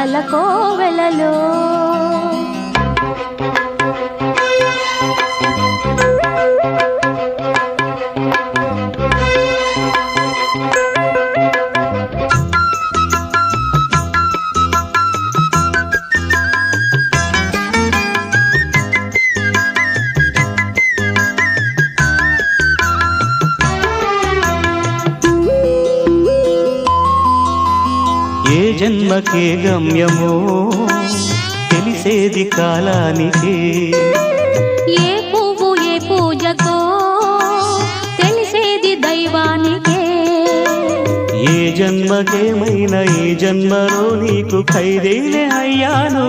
కలల కోవెలలో ఏ జన్మకే గమ్యమో తెలిసేది కాలానికే, ఏ పువ్వు ఏ పూజకో తెలిసేది దైవానికే. ఏ జన్మకేమైనా ఈ జన్మలో నీకు ఖైదీనే అయ్యాను.